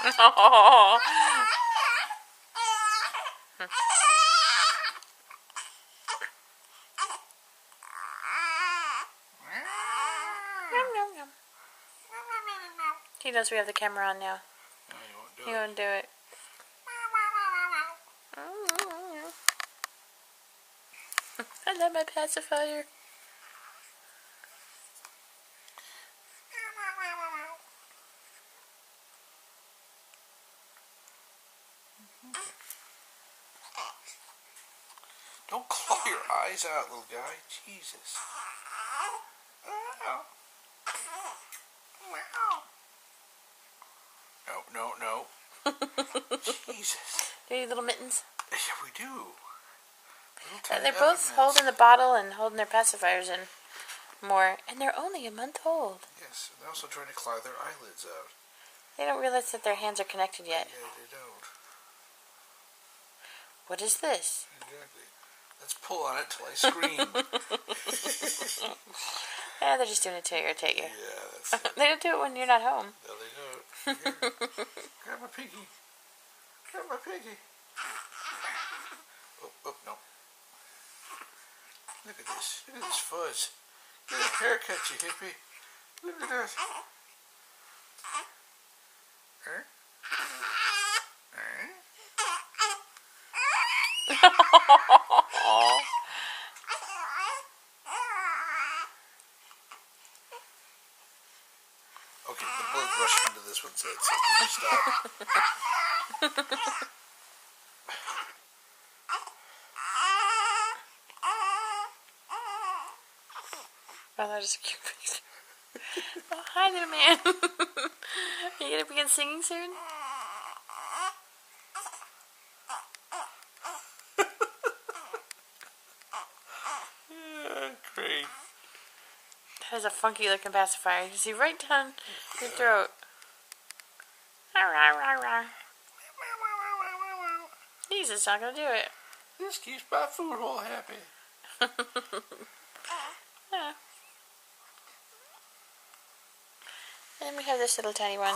No. He knows we have the camera on now. No, you won't do He it. won't do it. I love my pacifier. Don't claw your eyes out, little guy. Jesus. No. Jesus. Do you need little mittens? Yeah, we do. Little tiny They're both Evermints. holding the bottle and holding their pacifiers in more. And they're only a month old. Yes, and they're also trying to claw their eyelids out. They don't realize that their hands are connected yet. Yeah, they don't. What is this? Exactly. Let's pull on it till I scream. Yeah, they're just doing it to irritate you. Yeah, that's it. They don't do it when you're not home. No, they don't. Here. Grab my piggy. Grab my piggy. Oh, no. Look at this. Look at this fuzz. Get a haircut, you hippie. Look at that. Huh? Okay, the blood rushed into this one's head, so can you stop? Oh, that is a cute picture. Oh, hi, little man. Are you going to begin singing soon? Yeah, great. That is a funky looking pacifier. You see right down your throat. He's just not going to do it. This keeps my food hole happy. Yeah. And we have this little tiny one.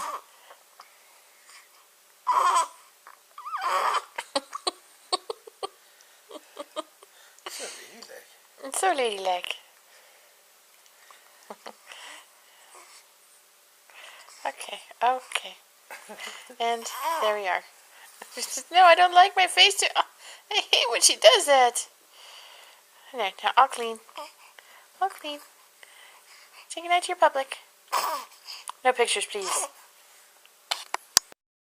So ladylike. It's so ladylike. Okay. And there we are. No, I don't like my face to... Oh, I hate when she does that. There, now all clean. All clean. Say goodnight to your public. No pictures, please.